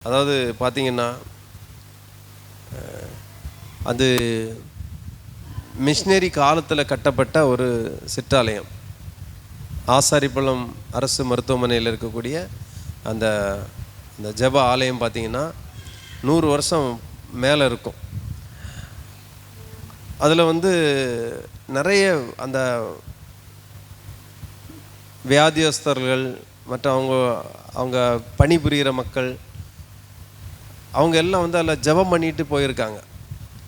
அதாவது பார்த்தீங்கன்னா, அது மிஷினரி காலத்தில் கட்டப்பட்ட ஒரு சிற்றாலயம். ஆசாரிப்பள்ளம் அரசு மருத்துவமனையில் இருக்கக்கூடிய அந்த அந்த ஜெப ஆலயம் பார்த்தீங்கன்னா 100 வருஷம் மேலே இருக்கும். அதில் நிறைய அந்த வியாதியஸ்தர்கள் மற்ற அவங்க பணிபுரிகிற மக்கள் அவங்க எல்லாம் அதில் ஜெபம் பண்ணிட்டு போயிருக்காங்க.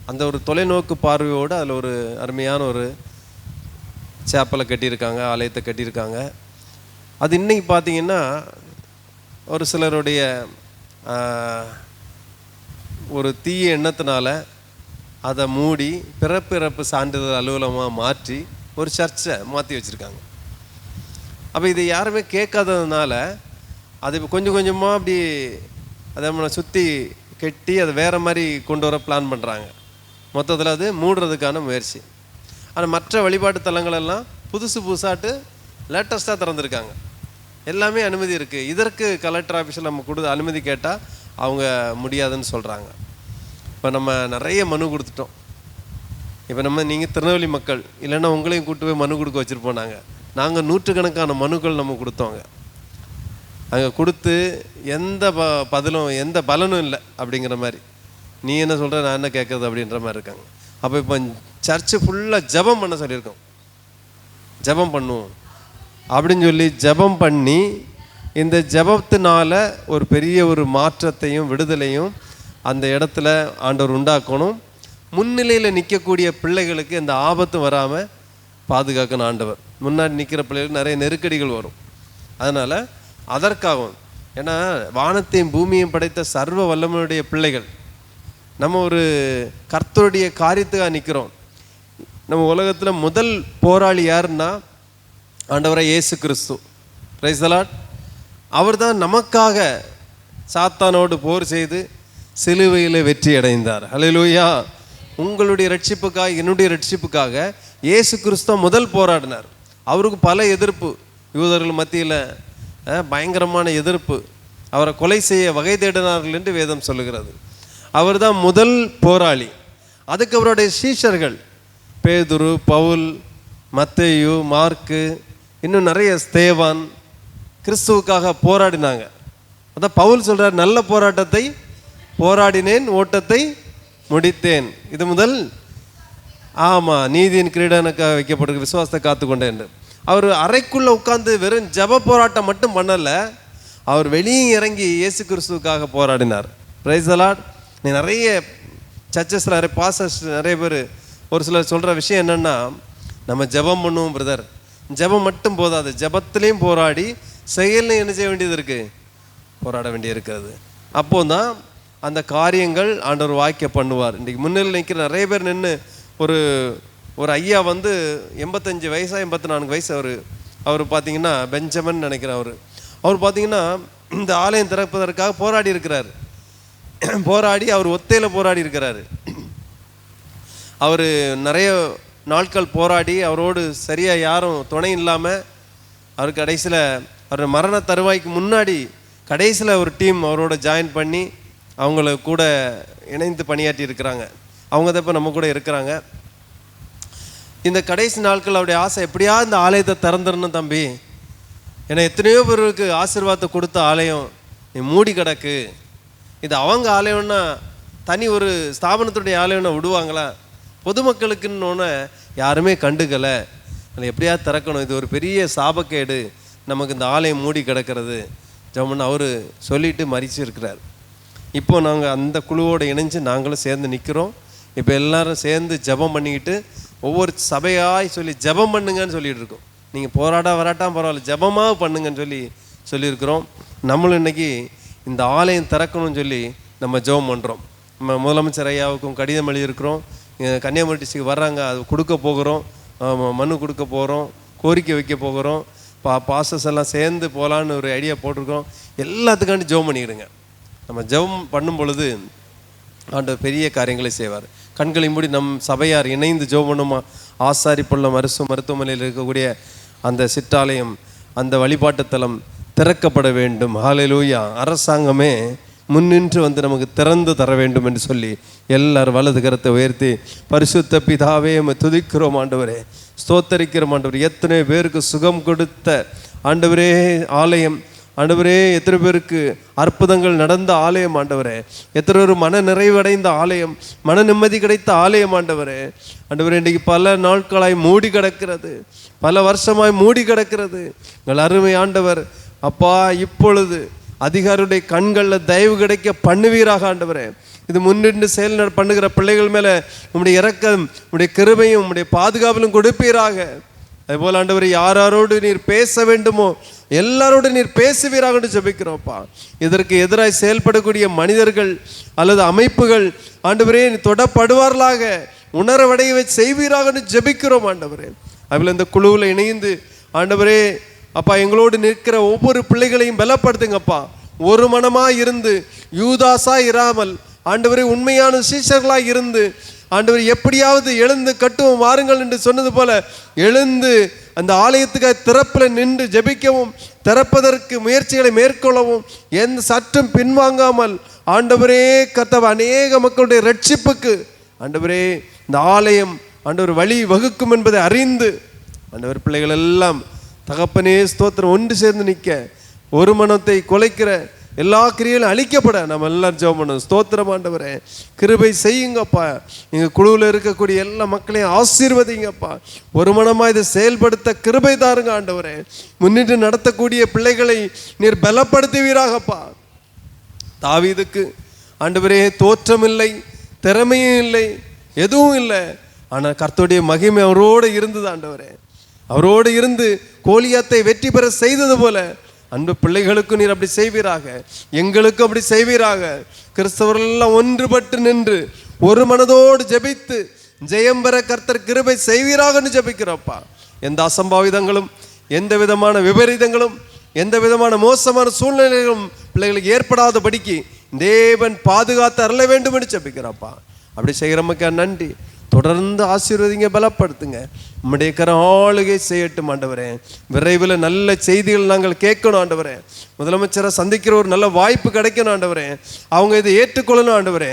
அந்த ஒரு தொலைநோக்கு பார்வையோடு அதில் ஒரு அருமையான ஒரு சேப்பலை கட்டியிருக்காங்க, ஆலயத்தை கட்டியிருக்காங்க. அது இன்றைக்கி பார்த்திங்கன்னா ஒரு சிலருடைய ஒரு தீய எண்ணத்தினால அதை மூடி பிறப்பிறப்பு சான்றிதழ் அலுவலகமாக மாற்றி ஒரு சர்ச்சை மாற்றி வச்சுருக்காங்க. அப்போ இது யாருமே கேட்காததுனால அது இப்போ கொஞ்சம் கொஞ்சமாக அப்படி அதை நம்மளை சுற்றி கட்டி அதை வேறு மாதிரி கொண்டு வர பிளான் பண்ணுறாங்க. மொத்தத்தில் அது மூடுறதுக்கான முயற்சி. ஆனால் மற்ற வழிபாட்டு தலங்களெல்லாம் புதுசாட்டு லேட்டஸ்ட்டாக திறந்துருக்காங்க. எல்லாமே அனுமதி இருக்குது. இதற்கு கலெக்டர் ஆஃபீஸில் நம்ம அனுமதி கேட்டால் அவங்க முடியாதுன்னு சொல்கிறாங்க. இப்போ நம்ம நிறைய மனு கொடுத்துட்டோம். இப்போ நீங்கள் திருநெல்வேலி மக்கள் இல்லைன்னா உங்களையும் கூட்டு போய் மனு கொடுக்க வச்சுருப்போம். நாங்கள் நூற்றுக்கணக்கான மனுக்கள் நம்ம கொடுத்தோங்க. அங்கே கொடுத்து எந்த பதிலும் எந்த பலனும் இல்லை அப்படிங்கிற மாதிரி. நீ என்ன சொல்கிற, நான் என்ன கேட்குறது அப்படின்ற மாதிரி இருக்காங்க. அப்போ இப்போ சர்ச்சு ஃபுல்லாக ஜெபம் பண்ண சொல்லியிருக்கோம். ஜெபம் பண்ணுவோம் அப்படின்னு சொல்லி ஜெபம் பண்ணி இந்த ஜெபத்தினால ஒரு பெரிய ஒரு மாற்றத்தையும் விடுதலையும் அந்த இடத்துல ஆண்டவர் உண்டாக்கணும். முன்னிலையில் நிற்கக்கூடிய பிள்ளைகளுக்கு இந்த ஆபத்து வராமல் பாதுகாக்கணும் ஆண்டவர். முன்னாடி நிற்கிற பிள்ளைகளுக்கு நிறைய நெருக்கடிகள் வரும். அதனால் அதற்காகவும், ஏன்னா வானத்தையும் பூமியையும் படைத்த சர்வ வல்லமையுடைய பிள்ளைகள் நம்ம ஒரு கர்த்தருடைய காரியத்துக்காக நிற்கிறோம். நம்ம உலகத்தில் முதல் போராளி யாருன்னா ஆண்டவராக இயேசு கிறிஸ்து. Praise the Lord. அவர் தான் நமக்காக சாத்தானோடு போர் செய்து சிலுவையில் வெற்றி அடைந்தார். ஹல்லேலூயா. உங்களுடைய ரட்சிப்புக்காக, என்னுடைய ரட்சிப்புக்காக இயேசு கிறிஸ்து முதல் போராடினார். அவருக்கு பல எதிர்ப்பு, யூதர்கள் மத்தியில் பயங்கரமான எதிர்ப்பு. அவரை கொலை செய்ய வகை தேடினார்கள் என்று வேதம் சொல்லுகிறது. அவர் தான் முதல் போராளி. அதுக்கு அவருடைய சீஷர்கள் பேதுரு, பவுல், மத்தேயு, மார்க்கு, இன்னும் நிறைய ஸ்தேவான் கிறிஸ்துவுக்காக போராடினாங்க. அதான் பவுல் சொல்கிறார், நல்ல போராட்டத்தை போராடினேன், ஓட்டத்தை முடித்தேன். இது முதல் நீதியின் கிரீடனுக்காக வைக்கப்பட்டிருக்க விசுவாசத்தை காத்துக்கொண்டேன் என்று. அவர் அறைக்குள்ளே உட்கார்ந்து வெறும் ஜெப போராட்டம் மட்டும் பண்ணலை, அவர் வெளியே இறங்கி இயேசு கிறிஸ்துவுக்காக போராடினார். Praise the Lord. நீ நிறைய சர்ச்சஸில் நிறைய பாஸ்டர்ஸ் நிறைய பேர் ஒரு சிலர் சொல்கிற விஷயம் என்னென்னா, நம்ம ஜெபம் பண்ணுவோம் பிரதர், ஜெபம் மட்டும் போதாது, ஜெபத்துலேயும் போராடி செயலையும் என்ன செய்ய வேண்டியது இருக்குது, போராட வேண்டியது இருக்கிறது. அப்போ தான் அந்த காரியங்கள் ஆண்டவர் வாய்க்க பண்ணுவார். இன்றைக்கி முன்னில் நிற்கிற நிறைய பேர் நின்று ஒரு ஐயா 85 வயசா 84 வயசு அவர் பார்த்தீங்கன்னா பெஞ்சமின் நினைக்கிறேன். அவர் பார்த்தீங்கன்னா இந்த ஆலயம் திறப்பதற்காக போராடி இருக்கிறார். போராடி அவர் ஒத்தையில் போராடி இருக்கிறார். அவர் நிறைய நாட்கள் போராடி அவரோடு சரியாக யாரும் துணை இல்லாமல் அவர் கடைசியில் அவர் மரண தருவாய்க்கு முன்னாடி கடைசியில் ஒரு டீம் அவரோட ஜாயின் பண்ணி அவங்கள கூட இணைந்து பணியாற்றி இருக்கிறாங்க. அவங்க தான் இப்போ நம்ம கூட இருக்கிறாங்க. இந்த கடைசி நாட்கள் அவருடைய ஆசை, எப்படியாவது இந்த ஆலயத்தை திறந்துடணும் தம்பி, ஏன்னா எத்தனையோ பேருக்கு ஆசீர்வாதத்தை கொடுத்த ஆலயம் நீ மூடி கிடக்கு. இது அவங்க ஆலயம்னா தனி ஒரு ஸ்தாபனத்துடைய ஆலயம்னா விடுவாங்களா? பொதுமக்களுக்குன்னு யாருமே கண்டுக்கலை. அதை எப்படியாவது திறக்கணும், இது ஒரு பெரிய சாபக்கேடு, நமக்கு இந்த ஆலயம் மூடி கிடக்கிறது ஜெபம்னு அவர் சொல்லிட்டு மறிச்சு இருக்கிறார். இப்போ நாங்கள் அந்த குழுவோடு இணைஞ்சு நாங்களும் சேர்ந்து நிற்கிறோம். இப்போ எல்லோரும் சேர்ந்து ஜெபம் பண்ணிக்கிட்டு ஒவ்வொரு சபையாய் சொல்லி ஜெபம் பண்ணுங்கன்னு சொல்லிகிட்டு இருக்கோம். நீங்கள் வராட்டாம் பரவாயில்ல, ஜெபமாக பண்ணுங்கன்னு சொல்லியிருக்கிறோம். நம்மளும் இன்றைக்கி இந்த ஆலயம் திறக்கணும்னு சொல்லி நம்ம ஜெபம் பண்ணுறோம். நம்ம முதலமைச்சர் ஐயாவுக்கும் கடிதம் எழுதியிருக்கிறோம். கன்னியாகுமரி டிஸ்ட்ரிக்ட் வர்றாங்க, அது கொடுக்க போகிறோம், மனு கொடுக்க போகிறோம், கோரிக்கை வைக்க போகிறோம். பாஸ்டர்ஸ் எல்லாம் சேர்ந்து போகலான்னு ஒரு ஐடியா போட்டிருக்கோம். எல்லாத்துக்காண்டி ஜெபம் பண்ணிக்கிடுங்க. நம்ம ஜெபம் பண்ணும் பொழுது ஆண்டவர் பெரிய காரியங்களை செய்வார். கண்களை மூடி நம் சபையார் இணைந்து ஜெபம் பண்ணுமா. ஆசாரிப்பள்ளம் அரசு மருத்துவமனையில் இருக்கக்கூடிய அந்த சிற்றாலயம், அந்த வழிபாட்டு தலம் திறக்கப்பட வேண்டும். ஹல்லேலூயா. அரசாங்கமே முன்னின்று வந்து நமக்கு திறந்து தர வேண்டும் என்று சொல்லி எல்லாரும் வலது கரத்தை உயர்த்தி பரிசுத்த பிதாவே துதிக்கிறோம் ஆண்டவரே, ஸ்தோத்தரிக்கிறோம் ஆண்டவரே. எத்தனை பேருக்கு சுகம் கொடுத்த ஆண்டவரே ஆலயம் ஆண்டவரே, எத்தனை பேருக்கு அற்புதங்கள் நடந்த ஆலயம் ஆண்டவரே, எத்தனை பேர் மன நிறைவடைந்த ஆலயம், மன நிம்மதி கிடைத்த ஆலயம் ஆண்டவரே. ஆண்டவரே, இன்றைக்கு பல நாட்களாய் மூடி கிடக்கிறது, பல வருஷமாய் மூடி கிடக்கிறது. எங்கள் அருமை ஆண்டவர் அப்பா, இப்பொழுது அதிகாரியுடைய கண்களில் தயவு கிடைக்க பண்ணுவீராக ஆண்டவரே. இது முன்னின்று செயல் பண்ணுகிற பிள்ளைகள் மேலே உம்முடைய இரக்கம், உம்முடைய கிருபையும் உம்முடைய பாதுகாவலும் கொடுப்பீராக. அதுபோல் ஆண்டவரே, யாரோடு நீர் பேச வேண்டுமோ எல்லாரோடு நீர் பேசுவீராக ஜெபிக்கிறோம்ப்பா. இதற்கு எதிராக செயல்படக்கூடிய மனிதர்கள் அல்லது அமைப்புகள் ஆண்டவரே தொடப்படுவார்களாக, உணர்வடைய செய்வீராக ஜெபிக்கிறோம் ஆண்டவரே. அதில் இந்த குழுவில் இணைந்து ஆண்டவரே அப்பா, எங்களோடு நிற்கிற ஒவ்வொரு பிள்ளைகளையும் பலப்படுத்துங்கப்பா. ஒரு மனமாக இருந்து யூதாசா இராமல் ஆண்டவரே உண்மையான சீஷர்களாக இருந்து ஆண்டவர் எப்படியாவது எழுந்து கட்டுவோம் வாருங்கள் என்று சொன்னது போல எழுந்து அந்த ஆலயத்துக்காக திறப்பில் நின்று ஜெபிக்கவும், திறப்பதற்கு முயற்சிகளை மேற்கொள்ளவும், எந்த சற்றும் பின்வாங்காமல் ஆண்டவரே கர்த்தாவே அநேக மக்களுடைய ரட்சிப்புக்கு ஆண்டவரே இந்த ஆலயம் ஆண்டவர் வழி வகுக்கும் என்பதை அறிந்து ஆண்டவர் பிள்ளைகள் எல்லாம் தகப்பனே ஸ்தோத்திரம் ஒன்று சேர்ந்து நிற்க, ஒரு மனத்தை குலைக்கிற எல்லா கிரியைகளும் அழிக்கப்பட நம்ம எல்லாரும் ஜெபம் பண்ணணும். ஸ்தோத்திரம் ஆண்டவரே, கிருபை செய்யுங்கப்பா. எங்கள் குழுவில் இருக்கக்கூடிய எல்லா மக்களையும் ஆசீர்வதிங்கப்பா. ஒரு மனமாக இதை செயல்படுத்த கிருபை தாருங்க ஆண்டவரே. முன்னிட்டு நடத்தக்கூடிய பிள்ளைகளை நீர் பலப்படுத்துவீராகப்பா. தாவீதுக்கு ஆண்டவரே தோற்றம் இல்லை, திறமையும் இல்லை, எதுவும் இல்லை. ஆனால் கர்த்தருடைய மகிமை அவரோடு இருந்தது ஆண்டவரே. அவரோடு இருந்து கோலியாத்தை வெற்றி பெற செய்தது போல அன்பு பிள்ளைகளுக்கும் நீர் அப்படி செய்வீராக, எங்களுக்கும் அப்படி செய்வீராக. கிறிஸ்தவர்கள் எல்லாம் ஒன்றுபட்டு நின்று ஒரு மனதோடு ஜெபித்து ஜெயம் பெற கர்த்தர் கிருபை செய்வீராகன்னு ஜெபிக்கிறோப்பா. எந்த அசம்பாவிதங்களும், எந்த விதமான விபரீதங்களும், எந்த விதமான மோசமான சூழ்நிலைகளும் பிள்ளைகளுக்கு ஏற்படாதபடிக்கு தேவன் பாதுகாத்து அருள வேண்டும் என்று ஜெபிக்கிறோப்பா. அப்படி செய்கிறமக்கா நன்றி. தொடர்ந்து ஆசீர்வதிங்க, பலப்படுத்துங்க. உம்முடைய கரம் ஆளுகை செய்யட்டும் ஆண்டவரே. விரைவில் நல்ல செய்திகள் நாங்கள் கேட்கணும் ஆண்டவரே. முதலமைச்சரை சந்திக்கிற ஒரு நல்ல வாய்ப்பு கிடைக்கணும் ஆண்டவரே. அவங்க இதை ஏற்றுக்கொள்ளணும் ஆண்டவரே.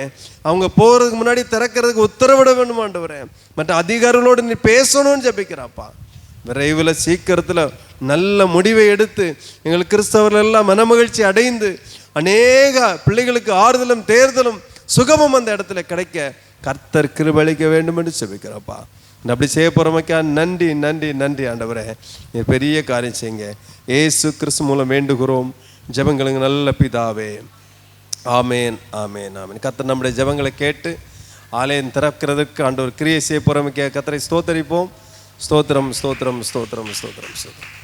அவங்க போகிறதுக்கு முன்னாடி திறக்கிறதுக்கு உத்தரவிட வேணும் ஆண்டவரே. மற்ற அதிகாரிகளோடு நீ பேசணும்னு ஜெபிக்கிறாப்பா. விரைவில் சீக்கிரத்தில் நல்ல முடிவை எடுத்து எங்கள் கிறிஸ்தவர்கள் எல்லாம் மனமகிழ்ச்சி அடைந்து அநேக பிள்ளைகளுக்கு ஆறுதலும் தேர்தலும் சுகமும் அந்த இடத்துல கிடைக்க கர்த்தர் கிருபளிக்க வேண்டும் என்று ஜெபிக்கிறப்பா. அப்படி செய்ய போகிறோமக்கா நன்றி நன்றி நன்றி ஆண்டவரே. பெரிய காரியம் செய்யுங்க. ஏசு கிறிஸ்து மூலம் வேண்டுகிறோம் ஜெபங்களுக்கு நல்ல பிதாவே. ஆமேன் ஆமேன் ஆமேன். கர்த்தர் நம்முடைய ஜெபங்களை கேட்டு ஆலயம் திறக்கிறதுக்கு ஆண்டவர் கிரியை செய்ய போகிறோமக்கா. கர்த்தரை ஸ்தோத்தரிப்போம். ஸ்தோத்திரம் ஸ்தோத்திரம் ஸ்தோத்திரம் ஸ்தோத்திரம் ஸ்தோத்திரம்.